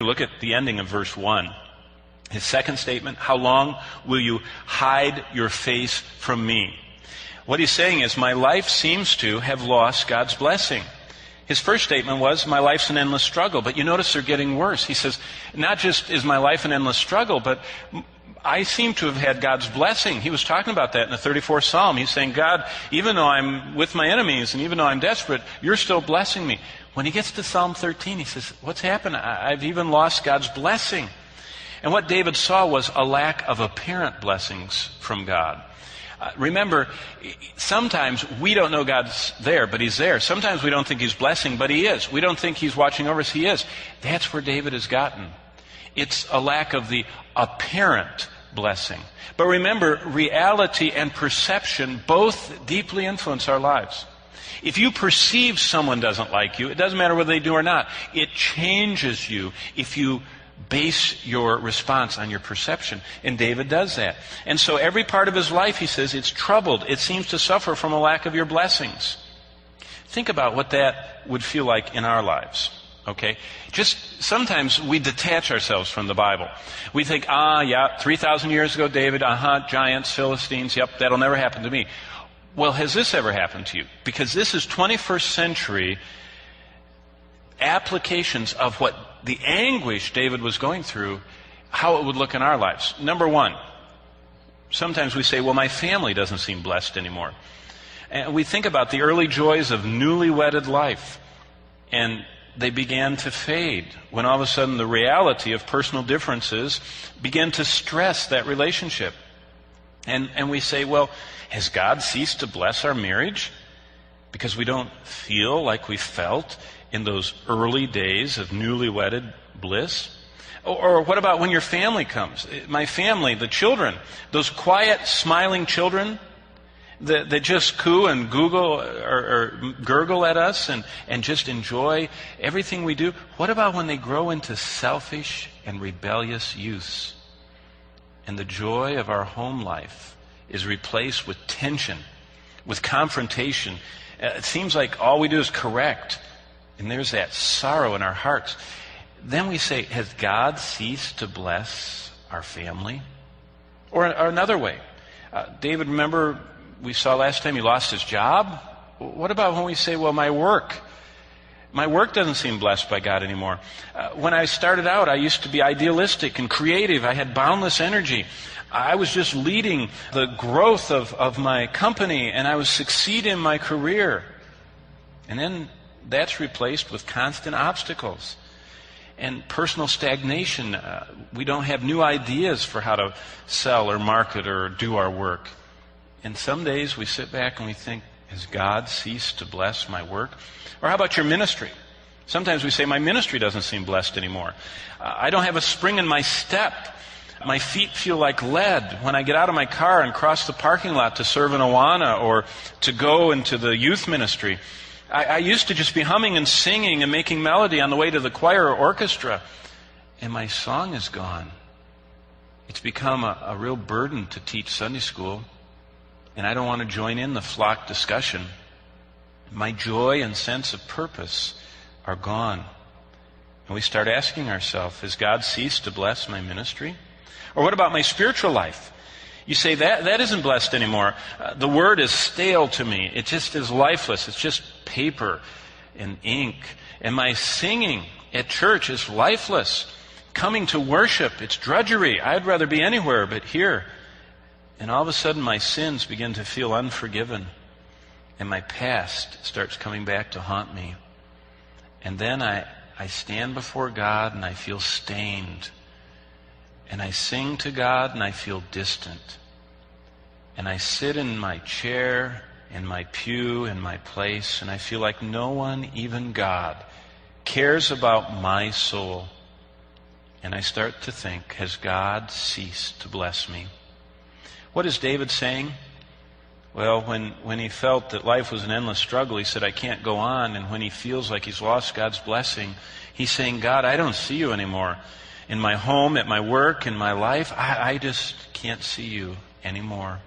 Look at the ending of verse 1. His second statement, how long will you hide your face from me? What he's saying is, my life seems to have lost God's blessing. His first statement was, my life's an endless struggle. But you notice they're getting worse. He says, not just is my life an endless struggle, but I seem to have had God's blessing. He was talking about that in the 34th Psalm. He's saying, God, even though I'm with my enemies and even though I'm desperate, you're still blessing me. When he gets to Psalm 13, he says, what's happened? I've even lost God's blessing. And what David saw was a lack of apparent blessings from God. Remember, sometimes we don't know God's there, but He's there. Sometimes we don't think He's blessing, but He is. We don't think He's watching over us, He is. That's where David has gotten. It's a lack of the apparent blessing. But remember, reality and perception both deeply influence our lives. If you perceive someone doesn't like you, it doesn't matter whether they do or not. It changes you if you base your response on your perception. And David does that. And so every part of his life, he says, it's troubled. It seems to suffer from a lack of your blessings. Think about what that would feel like in our lives. Okay? Just sometimes we detach ourselves from the Bible. We think, 3,000 years ago, David, giants, Philistines, that'll never happen to me. Well, has this ever happened to you? Because this is 21st century applications of what the anguish David was going through, how it would look in our lives. Number one, sometimes we say, well, my family doesn't seem blessed anymore. And we think about the early joys of newly wedded life, and they began to fade when all of a sudden the reality of personal differences began to stress that relationship. And we say, well, has God ceased to bless our marriage because we don't feel like we felt in those early days of newly wedded bliss? Or what about when your family comes? My family, the children, those quiet, smiling children that just coo and google or gurgle at us and just enjoy everything we do. What about when they grow into selfish and rebellious youths? And the joy of our home life is replaced with tension, with confrontation. It seems like all we do is correct. And there's that sorrow in our hearts. Then we say, has God ceased to bless our family? Or another way. David, remember, we saw last time he lost his job? What about when we say, well, my work doesn't seem blessed by God anymore. When I started out, I used to be idealistic and creative. I had boundless energy. I was just leading the growth of my company, and I was succeeding in my career. And then that's replaced with constant obstacles and personal stagnation. We don't have new ideas for how to sell or market or do our work. And some days we sit back and we think, has God ceased to bless my work? Or how about your ministry? Sometimes we say, my ministry doesn't seem blessed anymore. I don't have a spring in my step. My feet feel like lead when I get out of my car and cross the parking lot to serve in Awana or to go into the youth ministry. I used to just be humming and singing and making melody on the way to the choir or orchestra. And my song is gone. It's become a real burden to teach Sunday school. And I don't want to join in the flock discussion. My joy and sense of purpose are gone. And we start asking ourselves, has God ceased to bless my ministry? Or what about my spiritual life? You say, that isn't blessed anymore. The word is stale to me. It just is lifeless. It's just paper and ink. And my singing at church is lifeless. Coming to worship, it's drudgery. I'd rather be anywhere but here. And all of a sudden my sins begin to feel unforgiven. And my past starts coming back to haunt me. And then I stand before God and I feel stained. And I sing to God and I feel distant. And I sit in my chair, in my pew, in my place, and I feel like no one, even God, cares about my soul. And I start to think, has God ceased to bless me? What is David saying? Well, when he felt that life was an endless struggle, he said, I can't go on. And when he feels like he's lost God's blessing, he's saying, God, I don't see you anymore. In my home, at my work, in my life, I just can't see you anymore.